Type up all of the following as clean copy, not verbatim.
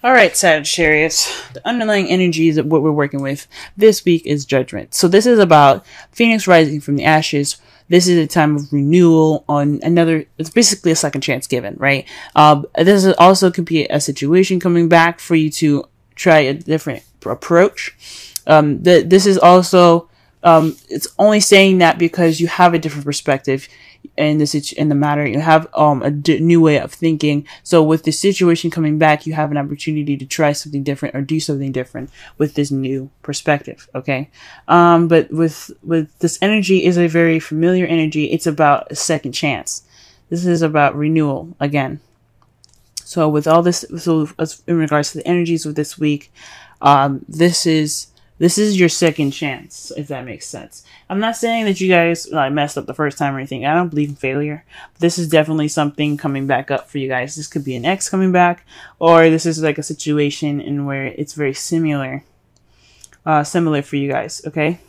All right, Sagittarius. The underlying energies of what we're working with this week is Judgment. So this is about Phoenix rising from the ashes. This is a time of renewal on another. It's basically a second chance given, right? This is also could be a situation coming back for you to try a different approach. This is also it's only saying that because you have a different perspective in the matter. You have new way of thinking. So with the situation coming back, you have an opportunity to try something different or do something different with this new perspective. Okay, but with this energy is a very familiar energy. It's about a second chance. This is about renewal again. So with all this, so as in regards to the energies of this week, this is your second chance, if that makes sense. I'm not saying that you guys messed up the first time or anything. I don't believe in failure. But this is definitely something coming back up for you guys. This could be an ex coming back, or this is like a situation in where it's very similar for you guys. Okay.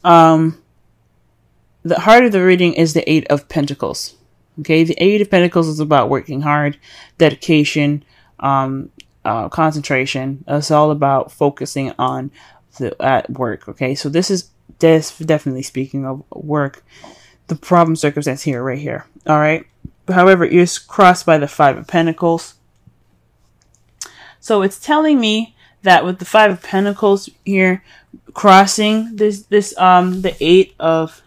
The heart of the reading is the Eight of Pentacles. Okay, the Eight of Pentacles is about working hard, dedication, concentration. It's all about focusing on at work. Okay, so this is definitely speaking of work. The problem circumstance here, right here. All right. However, you're crossed by the Five of Pentacles. So it's telling me that with the Five of Pentacles here, crossing the Eight of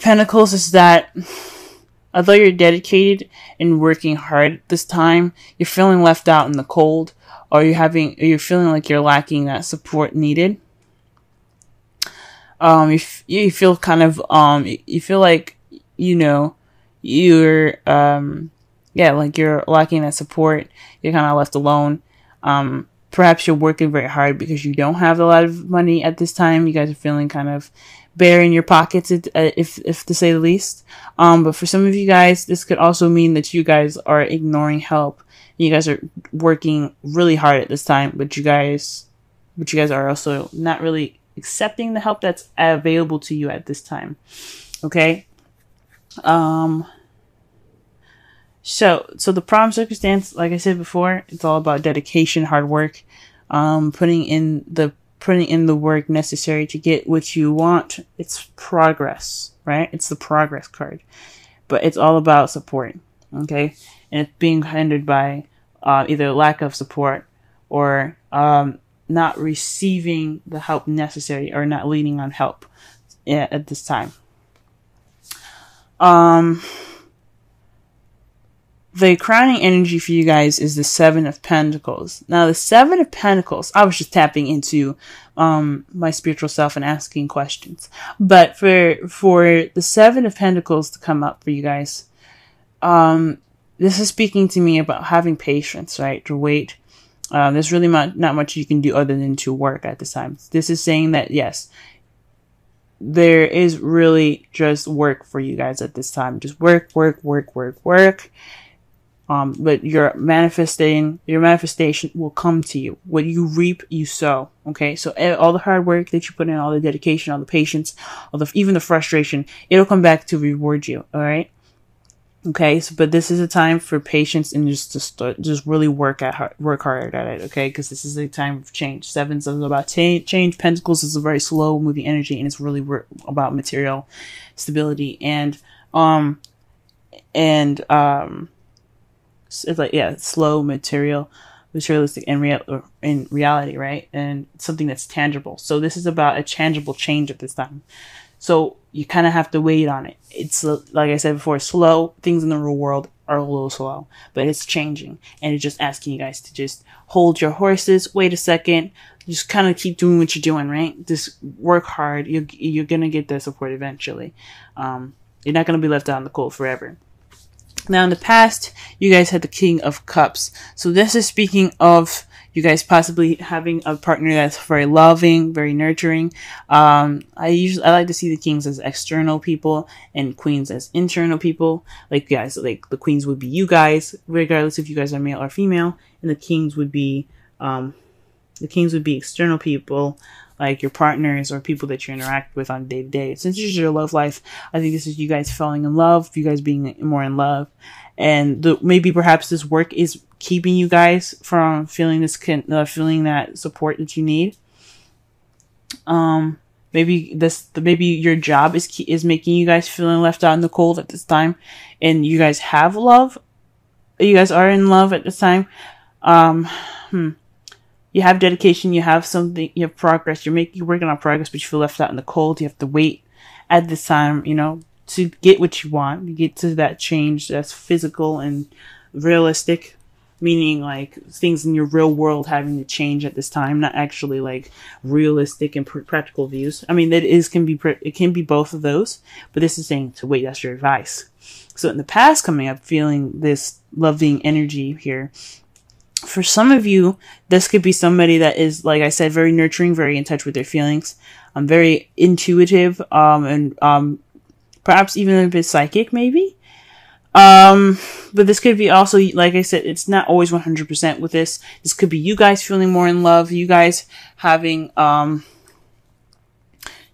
Pentacles is that although you're dedicated and working hard this time, you're feeling left out in the cold, or you're feeling like you're lacking that support needed. You feel kind of you feel like you're like you're lacking that support. You're kind of left alone. Perhaps you're working very hard because you don't have a lot of money at this time. You guys are feeling kind of bare in your pockets, if to say the least. But for some of you guys, this could also mean that you guys are ignoring help. You guys are working really hard at this time, but you guys are also not really accepting the help that's available to you at this time. Okay. So the problem circumstance, like I said before, it's all about dedication, hard work, putting in the work necessary to get what you want. It's progress, right? It's the progress card, but it's all about support. Okay. And it's being hindered by, either lack of support or, not receiving the help necessary or not leaning on help at this time. The crowning energy for you guys is the Seven of Pentacles. Now, the Seven of Pentacles, I was just tapping into my spiritual self and asking questions. But for the Seven of Pentacles to come up for you guys, this is speaking to me about having patience, right? To wait. There's really not much you can do other than to work at this time. This is saying that, yes, there is really just work for you guys at this time. Just work. But your manifestation will come to you. What you reap, you sow. Okay. So all the hard work that you put in, all the dedication, all the patience, even the frustration, it'll come back to reward you. All right. Okay. So, but this is a time for patience and just really work hard at it. Okay. Cause this is a time of change. Sevens is about change. Pentacles is a very slow moving energy, and it's really about material stability it's like, yeah, slow, materialistic in reality, right? And something that's tangible. So this is about a tangible change at this time. So you kind of have to wait on it. It's, like I said before, slow. Things in the real world are a little slow, but it's changing. And it's just asking you guys to just hold your horses, wait a second, just kind of keep doing what you're doing, right? Just work hard. You're going to get the support eventually. You're not going to be left out in the cold forever. Now, in the past, you guys had the King of Cups. So this is speaking of you guys possibly having a partner that's very loving, very nurturing. I like to see the kings as external people and queens as internal people. Like, guys, like the queens would be you guys, regardless if you guys are male or female, and the kings would be The kings would be external people, like your partners or people that you interact with on day to day. Since this is your love life, I think this is you guys falling in love, you guys being more in love, and maybe perhaps this work is keeping you guys from feeling feeling that support that you need. Maybe your job is making you guys feeling left out in the cold at this time, and you guys have love. You guys are in love at this time. You have dedication, you have something, you have progress, you're working on progress, but you feel left out in the cold. You have to wait at this time, to get what you want, to get to that change that's physical and realistic, meaning like things in your real world having to change at this time, not actually like realistic and practical views. I mean, it can be both of those, but this is saying to wait. That's your advice. So in the past coming up, feeling this loving energy here. For some of you, this could be somebody that is, like I said, very nurturing, very in touch with their feelings, very intuitive, and perhaps even a bit psychic, maybe. But this could be also, like I said, it's not always 100% with this. This could be you guys feeling more in love, you guys having,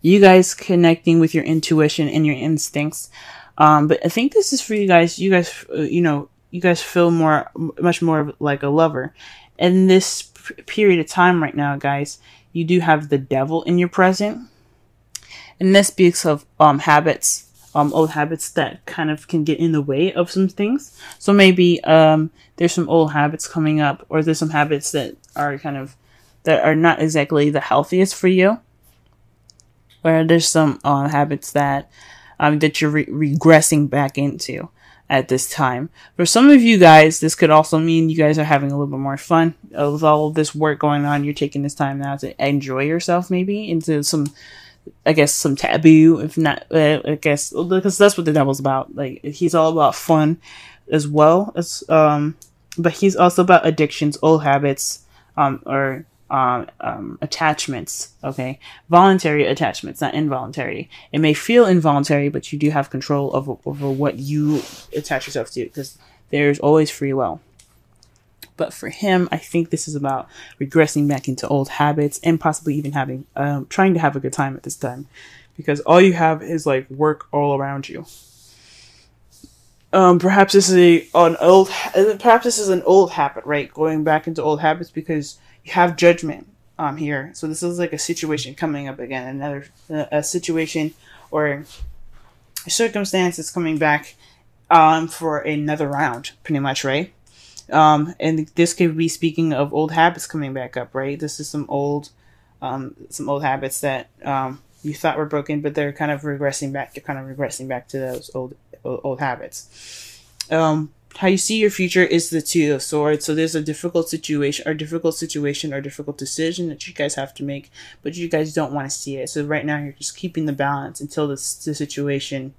you guys connecting with your intuition and your instincts. But I think this is for you guys. You guys feel much more like a lover. In this period of time right now, guys, you do have the devil in your present. And this speaks of habits, old habits that kind of can get in the way of some things. So maybe there's some old habits coming up, or there's some habits that are not exactly the healthiest for you. Or there's some habits that you're regressing back into at this time. For some of you guys, this could also mean you guys are having a little bit more fun with all of this work going on. You're taking this time now to enjoy yourself, maybe into some taboo, if not, because that's what the devil's about. Like, he's all about fun as well as, but he's also about addictions, old habits, or attachments. Okay, voluntary attachments, not involuntary. It may feel involuntary, but you do have control over what you attach yourself to, because there's always free will. But for him, I think this is about regressing back into old habits and possibly even having trying to have a good time at this time, because all you have is like work all around you. Perhaps this is an old habit, right? Going back into old habits because you have judgment here. So this is like a situation coming up again, another a situation or a circumstance is coming back for another round, pretty much, right? And this could be speaking of old habits coming back up, right? This is some old habits that you thought were broken, but they're kind of regressing back. You're kind of regressing back to those old habits. How you see your future is the Two of Swords. So there's a difficult situation or difficult decision that you guys have to make, but you guys don't want to see it. So right now you're just keeping the balance until the situation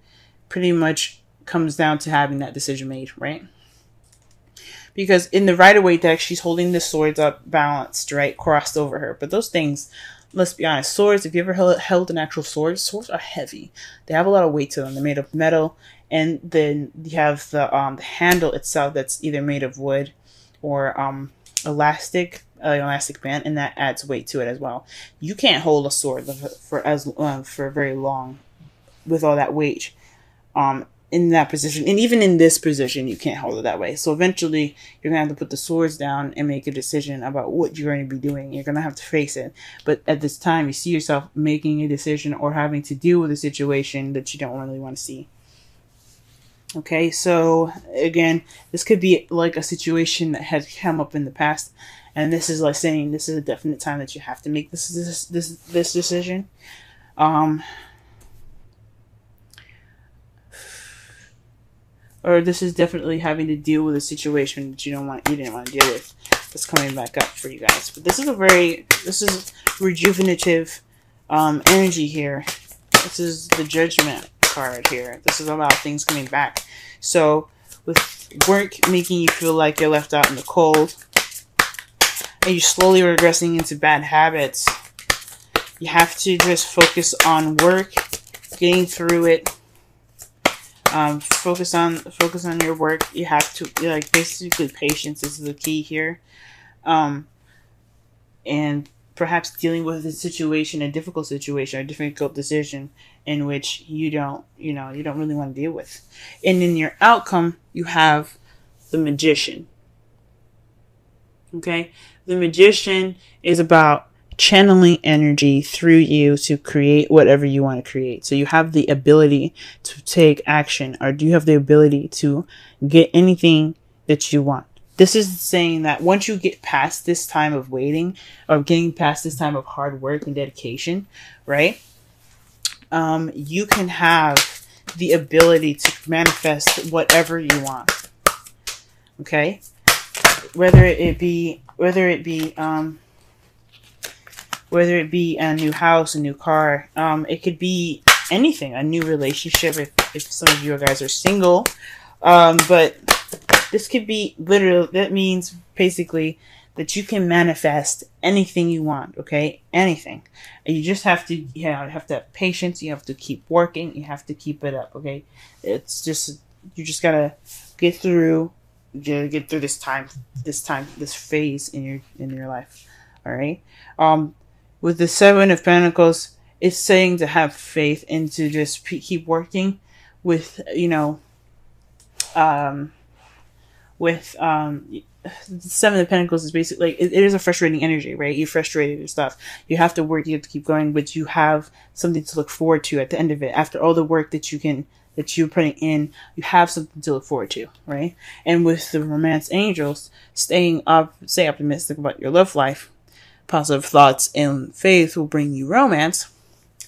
pretty much comes down to having that decision made, right? Because in the Rider-Waite deck, she's holding the swords up balanced, right? Crossed over her. But those things, let's be honest, swords, if you ever held an actual sword, swords are heavy. They have a lot of weight to them. They're made of metal. And then you have the handle itself that's either made of wood or elastic band, and that adds weight to it as well. You can't hold a sword for very long with all that weight in that position. And even in this position, you can't hold it that way. So eventually, you're going to have to put the swords down and make a decision about what you're going to be doing. You're going to have to face it. But at this time, you see yourself making a decision or having to deal with a situation that you don't really want to see. Okay, so again, this could be like a situation that had come up in the past, and this is like saying this is a definite time that you have to make this decision. Or this is definitely having to deal with a situation that you didn't want to deal with. That's coming back up for you guys. But this is rejuvenative energy here. This is the Judgment card here. This is about things coming back. So with work making you feel like you're left out in the cold, and you're slowly regressing into bad habits, you have to just focus on work, getting through it. Focus on your work. You have to, basically patience is the key here. and perhaps dealing with a situation, a difficult situation, a difficult decision in which you don't really want to deal with. And in your outcome, you have the Magician. Okay? The Magician is about channeling energy through you to create whatever you want to create. So you have the ability to take action, or do you have the ability to get anything that you want? This is saying that once you get past this time of waiting, or getting past this time of hard work and dedication, right? You can have the ability to manifest whatever you want. Okay? Whether it be a new house, a new car, it could be anything, a new relationship if some of you guys are single. But this could be literally, that means basically that you can manifest anything you want, okay? Anything. And you just have to, you have to have patience, you have to keep working, you have to keep it up, okay? It's just, you just gotta get through this phase in your life. All right. With the Seven of Pentacles, it's saying to have faith and to just keep working with, the Seven of Pentacles is basically like, it is a frustrating energy, right? You're frustrated and stuff. You have to work, you have to keep going, but you have something to look forward to at the end of it. After all the work that you're putting in, you have something to look forward to, right? And with the Romance Angels, stay optimistic about your love life. Positive thoughts and faith will bring you romance.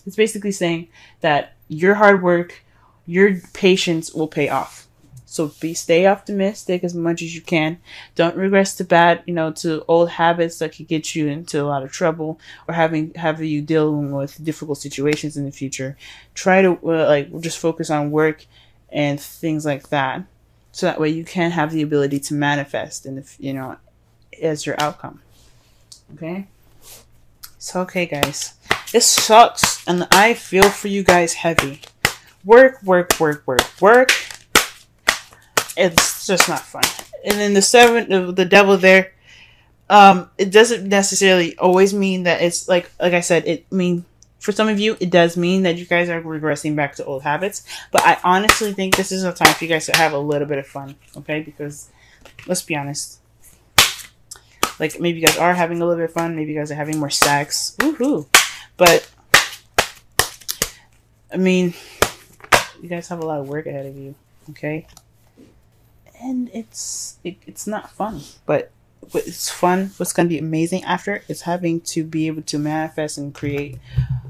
It's basically saying that your hard work, your patience will pay off. So stay optimistic as much as you can. Don't regress to old habits that could get you into a lot of trouble, or have you dealing with difficult situations in the future. Try to just focus on work and things like that, so that way you can have the ability to manifest as your outcome. Okay. So okay, guys, this sucks, and I feel for you guys heavy. Work. It's just not fun. And then the devil there, it doesn't necessarily always mean that it's like I said, for some of you, it does mean that you guys are regressing back to old habits. But I honestly think this is a time for you guys to have a little bit of fun, okay? Because let's be honest, like maybe you guys are having a little bit of fun, maybe you guys are having more sex, woohoo! But I mean, you guys have a lot of work ahead of you, okay? And it's not fun, but it's fun. What's going to be amazing after is having to be able to manifest and create,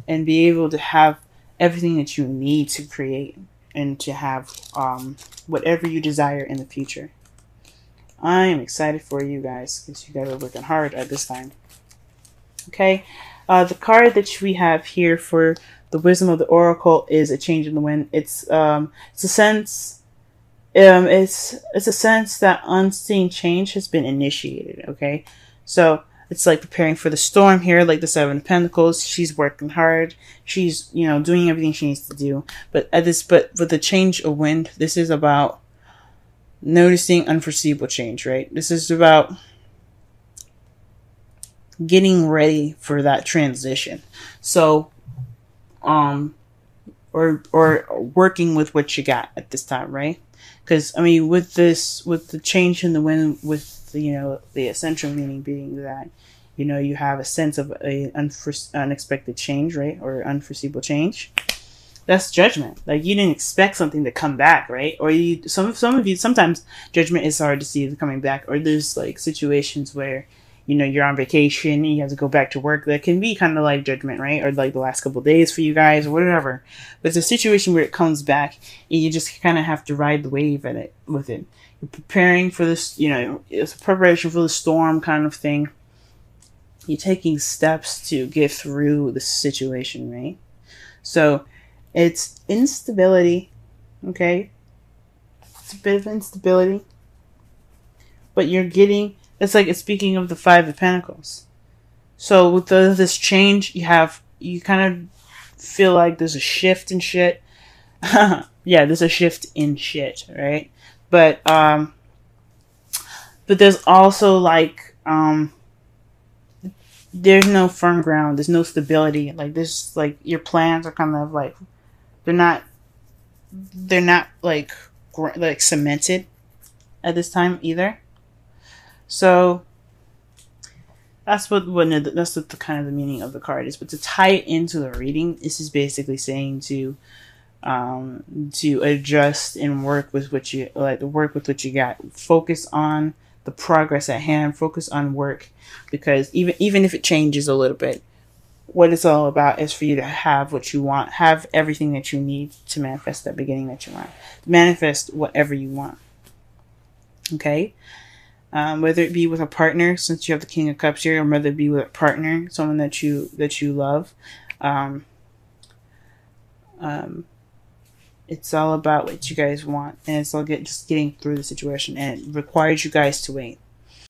and be able to have everything that you need to create, and to have whatever you desire in the future. I am excited for you guys, because you guys are working hard at this time. Okay, the card that we have here for the Wisdom of the Oracle is a change in the wind. It's a sense. It's a sense that unseen change has been initiated. Okay, so it's like preparing for the storm here, like the Seven of Pentacles. She's working hard. She's doing everything she needs to do. But with the change of wind, this is about noticing unforeseeable change. Right. This is about getting ready for that transition. So, or working with what you got at this time, right? Because, I mean, with the change in the wind, with the essential meaning being that, you have a sense of a unexpected change, right? Or unforeseeable change. That's judgment. Like, you didn't expect something to come back, right? Or some of you, sometimes judgment is hard to see it coming back. Or there's like situations where, you're on vacation and you have to go back to work. That can be kind of like judgment, right? Or like the last couple of days for you guys or whatever. But it's a situation where it comes back and you just kind of have to ride the wave with it. You're preparing for this, it's a preparation for the storm kind of thing. You're taking steps to get through the situation, right? So it's instability, okay? It's a bit of instability. But it's like it's speaking of the Five of Pentacles. So with this change, you kind of feel like there's a shift in shit. Yeah, there's a shift in shit, right? But there's also like there's no firm ground. There's no stability. Like this, like your plans are kind of like they're not like cemented at this time either. So that's what the kind of the meaning of the card is. But to tie it into the reading, this is basically saying to adjust and work with what you got. Focus on the progress at hand. Focus on work, because even if it changes a little bit, what it's all about is for you to have what you want, have everything that you need to manifest that beginning that you want, manifest whatever you want. Okay. Whether it be with a partner, since you have the King of Cups here, or whether it be with a partner, someone that you love, it's all about what you guys want, and it's all just getting through the situation, and it requires you guys to wait.